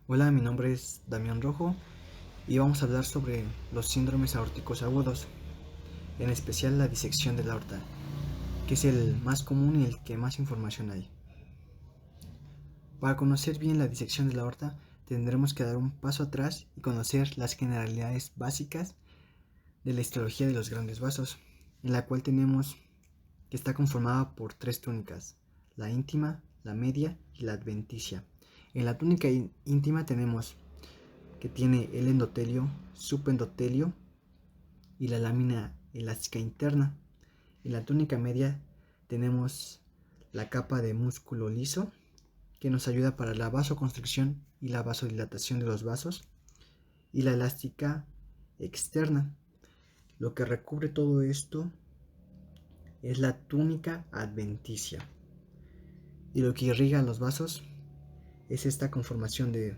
Hola, mi nombre es Damián Rojo y vamos a hablar sobre los síndromes aórticos agudos, en especial la disección de la aorta, que es el más común y el que más información hay. Para conocer bien la disección de la aorta, tendremos que dar un paso atrás y conocer las generalidades básicas de la histología de los grandes vasos, en la cual tenemos que está conformada por tres túnicas: la íntima, la media y la adventicia. En la túnica íntima tenemos que tiene el endotelio, subendotelio y la lámina elástica interna. En la túnica media tenemos la capa de músculo liso, que nos ayuda para la vasoconstricción y la vasodilatación de los vasos, y la elástica externa. Lo que recubre todo esto es la túnica adventicia, y lo que irriga los vasos es esta conformación de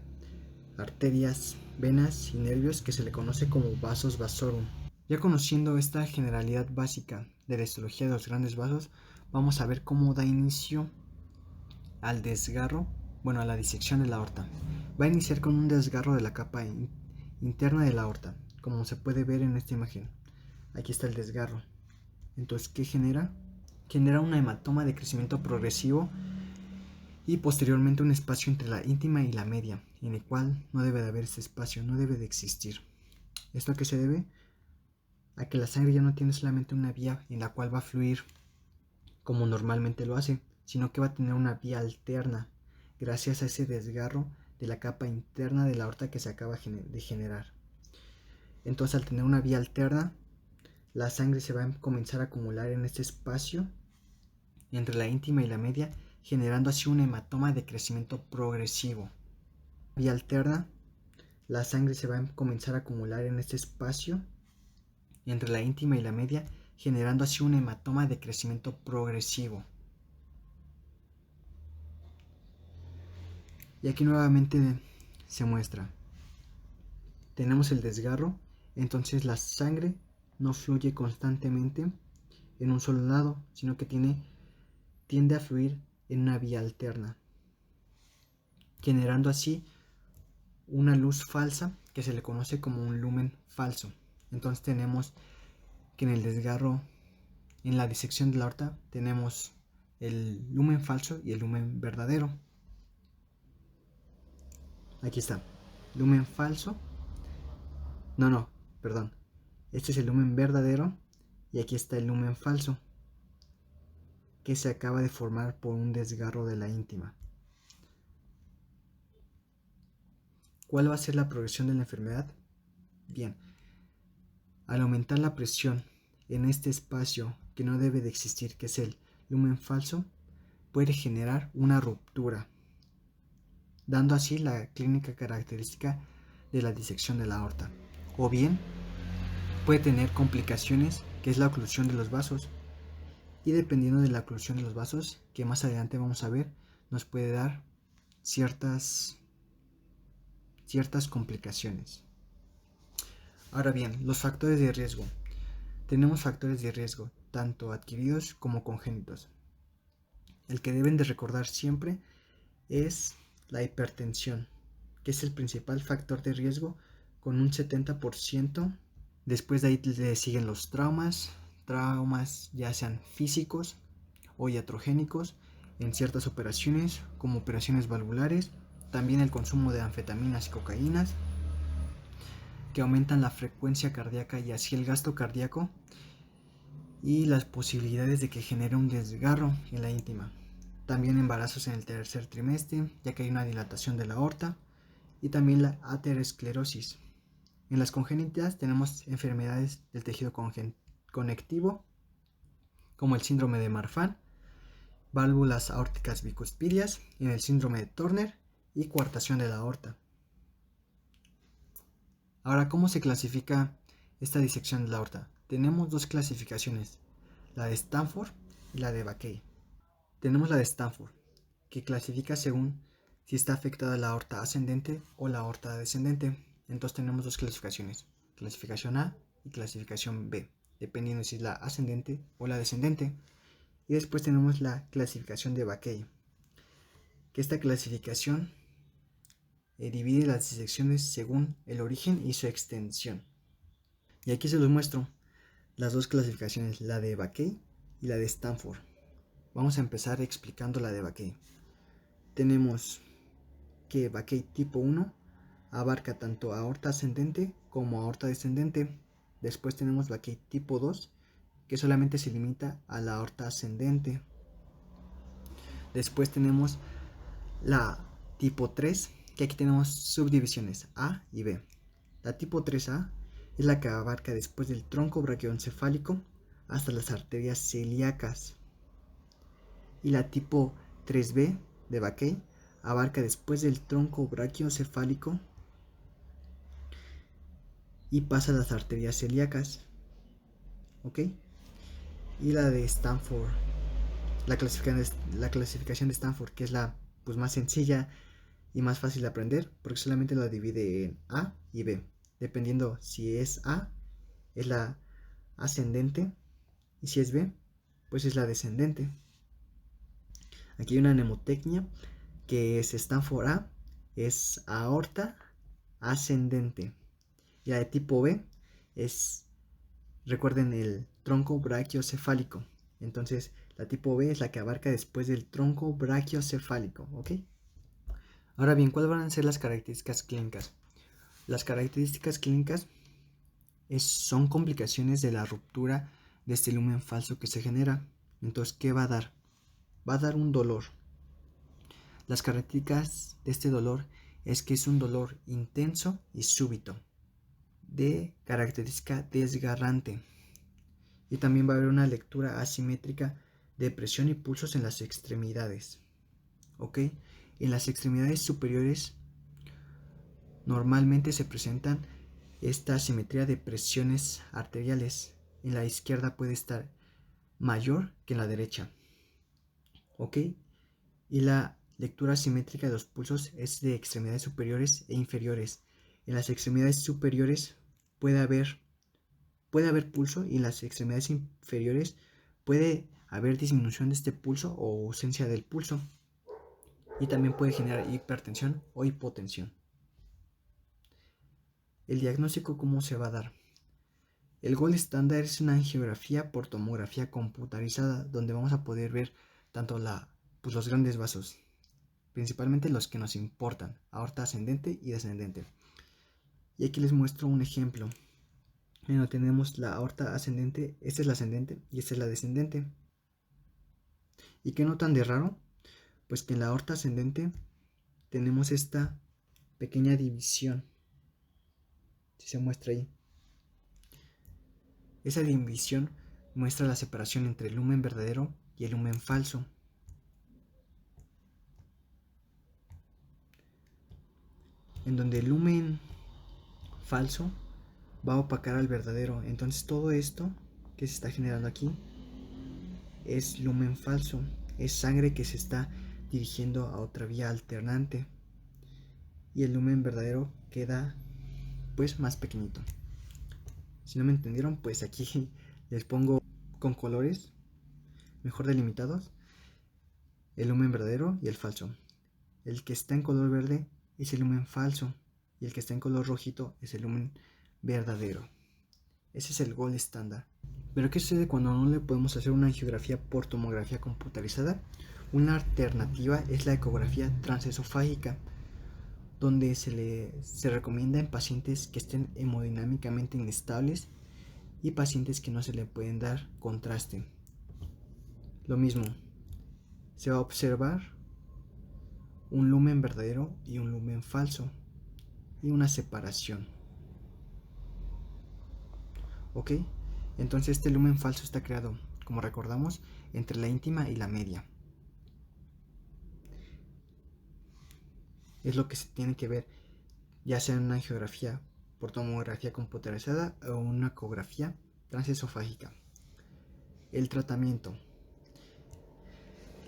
arterias, venas y nervios que se le conoce como vasos vasorum. Ya conociendo esta generalidad básica de la histología de los grandes vasos, vamos a ver cómo da inicio al desgarro, a la disección de la aorta. Va a iniciar con un desgarro de la capa interna de la aorta, como se puede ver en esta imagen. Aquí está el desgarro. Entonces, ¿qué genera? Genera una hematoma de crecimiento progresivo y posteriormente un espacio entre la íntima y la media, en el cual no debe de haber ese espacio, no debe de existir. ¿Esto a qué se debe? A que la sangre ya no tiene solamente una vía en la cual va a fluir como normalmente lo hace, sino que va a tener una vía alterna gracias a ese desgarro de la capa interna de la aorta que se acaba de generar. Entonces, al tener una vía alterna, la sangre se va a comenzar a acumular en este espacio entre la íntima y la media, generando así un hematoma de crecimiento progresivo. Vía alterna, la sangre se va a comenzar a acumular en este espacio entre la íntima y la media, generando así un hematoma de crecimiento progresivo. Y aquí nuevamente se muestra. Tenemos el desgarro, entonces la sangre no fluye constantemente en un solo lado, sino que tiende a fluir en una vía alterna, generando así una luz falsa que se le conoce como un lumen falso. Entonces tenemos que en el desgarro, en la disección de la aorta, tenemos el lumen falso y el lumen verdadero. Aquí está, lumen falso. No, perdón. Este es el lumen verdadero y aquí está el lumen falso, que se acaba de formar por un desgarro de la íntima. ¿Cuál va a ser la progresión de la enfermedad? Bien, al aumentar la presión en este espacio que no debe de existir, que es el lumen falso, puede generar una ruptura, dando así la clínica característica de la disección de la aorta. O bien, puede tener complicaciones, que es la oclusión de los vasos, y dependiendo de la oclusión de los vasos, que más adelante vamos a ver, nos puede dar ciertas complicaciones. Ahora bien, los factores de riesgo. Tenemos factores de riesgo, tanto adquiridos como congénitos. El que deben de recordar siempre es la hipertensión, que es el principal factor de riesgo con un 70%. Después de ahí le siguen los traumas ya sean físicos o iatrogénicos en ciertas operaciones, como operaciones valvulares, también el consumo de anfetaminas y cocaínas, que aumentan la frecuencia cardíaca y así el gasto cardíaco, y las posibilidades de que genere un desgarro en la íntima. También embarazos en el tercer trimestre, ya que hay una dilatación de la aorta, y también la aterosclerosis. En las congénitas tenemos enfermedades del tejido conectivo, como el síndrome de Marfan, válvulas aórticas bicuspídeas, en el síndrome de Turner y coartación de la aorta. Ahora, ¿cómo se clasifica esta disección de la aorta? Tenemos dos clasificaciones, la de Stanford y la de Bakay. Tenemos la de Stanford, que clasifica según si está afectada la aorta ascendente o la aorta descendente. Entonces tenemos dos clasificaciones, clasificación A y clasificación B, dependiendo si es la ascendente o la descendente. Y después tenemos la clasificación de Bakay, que esta clasificación divide las disecciones según el origen y su extensión. Y aquí se los muestro las dos clasificaciones, la de Baquet y la de Stanford. Vamos a empezar explicando la de Baquet. Tenemos que Baquet tipo 1 abarca tanto aorta ascendente como aorta descendente. Después tenemos Baquet tipo 2, que solamente se limita a la aorta ascendente. Después tenemos la tipo 3, que aquí tenemos subdivisiones A y B. La tipo 3A es la que abarca después del tronco braquioencefálico hasta las arterias celíacas. Y la tipo 3B de Baquet abarca después del tronco braquioencefálico y pasa a las arterias celíacas. ¿Ok? Y la de Stanford, la clasificación de Stanford, que es la pues, más sencilla y más fácil de aprender, porque solamente la divide en A y B. Dependiendo si es A, es la ascendente, y si es B, pues es la descendente. Aquí hay una mnemotecnia que es Stanford A, es aorta ascendente. Y la de tipo B es, recuerden, el tronco brachiocefálico. Entonces, la tipo B es la que abarca después del tronco brachiocefálico, ¿ok? Ahora bien, ¿cuáles van a ser las características clínicas? Las características clínicas son complicaciones de la ruptura de este lumen falso que se genera. Entonces, ¿qué va a dar? Va a dar un dolor. Las características de este dolor es que es un dolor intenso y súbito, de característica desgarrante. Y también va a haber una lectura asimétrica de presión y pulsos en las extremidades. ¿Ok? En las extremidades superiores normalmente se presentan esta asimetría de presiones arteriales. En la izquierda puede estar mayor que en la derecha. ¿Ok? Y la lectura asimétrica de los pulsos es de extremidades superiores e inferiores. En las extremidades superiores puede haber pulso y en las extremidades inferiores puede haber disminución de este pulso o ausencia del pulso. Y también puede generar hipertensión o hipotensión. El diagnóstico, ¿cómo se va a dar? El gold estándar es una angiografía por tomografía computarizada, donde vamos a poder ver tanto los grandes vasos, principalmente los que nos importan, aorta ascendente y descendente. Y aquí les muestro un ejemplo. Bueno, tenemos la aorta ascendente, esta es la ascendente y esta es la descendente. ¿Y qué notan de raro? Pues que en la aorta ascendente tenemos esta pequeña división, si se muestra ahí. Esa división muestra la separación entre el lumen verdadero y el lumen falso. En donde el lumen falso va a opacar al verdadero. Entonces todo esto que se está generando aquí es lumen falso, es sangre que se está dirigiendo a otra vía alternante, y el lumen verdadero queda pues más pequeñito. Si no me entendieron, pues aquí les pongo con colores mejor delimitados el lumen verdadero y el falso. El que está en color verde es el lumen falso y el que está en color rojito es el lumen verdadero. Ese es el gold estándar. Pero ¿qué sucede cuando no le podemos hacer una angiografía por tomografía computarizada? Una alternativa es la ecografía transesofágica, donde se recomienda en pacientes que estén hemodinámicamente inestables y pacientes que no se le pueden dar contraste. Lo mismo, se va a observar un lumen verdadero y un lumen falso y una separación. ¿Ok? Entonces este lumen falso está creado, como recordamos, entre la íntima y la media. Es lo que se tiene que ver, ya sea en una angiografía por tomografía computarizada o una ecografía transesofágica. El tratamiento.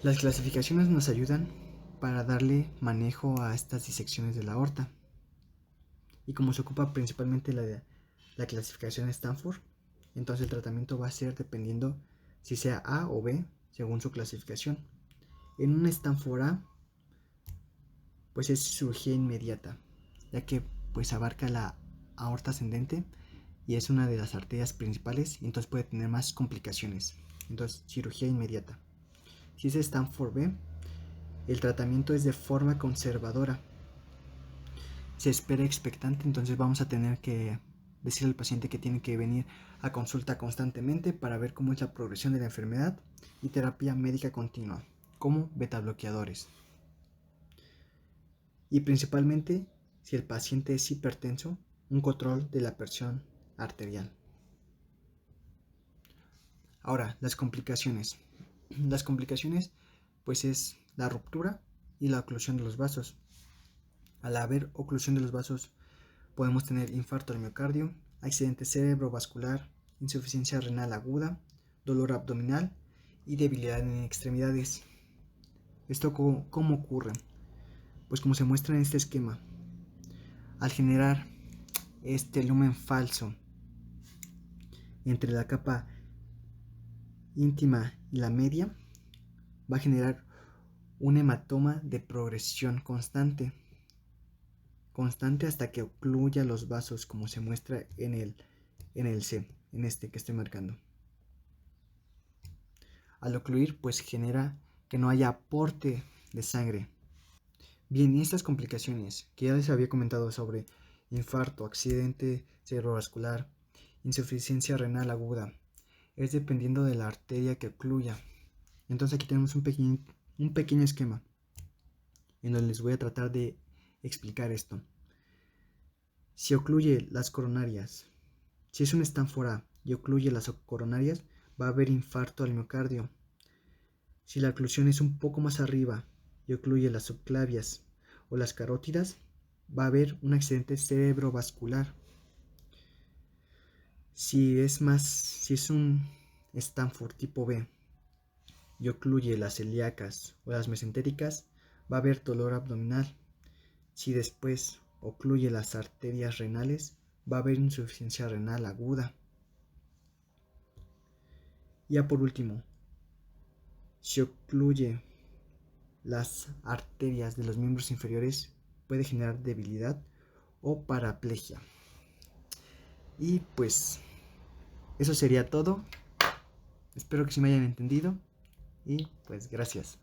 Las clasificaciones nos ayudan para darle manejo a estas disecciones de la aorta. Y como se ocupa principalmente la clasificación Stanford, entonces el tratamiento va a ser dependiendo si sea A o B según su clasificación. En un Stanford A pues es cirugía inmediata, ya que pues abarca la aorta ascendente y es una de las arterias principales y entonces puede tener más complicaciones. Entonces, cirugía inmediata. Si es Stanford B, el tratamiento es de forma conservadora. Se espera expectante, entonces vamos a tener que decirle al paciente que tiene que venir a consulta constantemente para ver cómo es la progresión de la enfermedad y terapia médica continua, como beta bloqueadores. Y principalmente, si el paciente es hipertenso, un control de la presión arterial. Ahora, las complicaciones. Las complicaciones, pues es la ruptura y la oclusión de los vasos. Al haber oclusión de los vasos, podemos tener infarto al miocardio, accidente cerebrovascular, insuficiencia renal aguda, dolor abdominal y debilidad en extremidades. ¿Esto cómo ocurre? Pues como se muestra en este esquema, al generar este lumen falso entre la capa íntima y la media, va a generar un hematoma de progresión constante hasta que ocluya los vasos, como se muestra en el C, en este que estoy marcando. Al ocluir, pues genera que no haya aporte de sangre. Bien, y estas complicaciones que ya les había comentado sobre infarto, accidente cerebrovascular, insuficiencia renal aguda, es dependiendo de la arteria que ocluya. Entonces aquí tenemos un pequeño esquema en donde les voy a tratar de explicar esto. Si ocluye las coronarias, si es un Stanford A y ocluye las coronarias, va a haber infarto al miocardio. Si la oclusión es un poco más arriba y ocluye las subclavias o las carótidas, va a haber un accidente cerebrovascular. Si es un Stanford tipo B y ocluye las celíacas o las mesentéricas, va a haber dolor abdominal. Si después ocluye las arterias renales, va a haber insuficiencia renal aguda. Ya por último, si ocluye las arterias de los miembros inferiores, puede generar debilidad o paraplegia. Y pues eso sería todo. Espero que se me hayan entendido y pues gracias.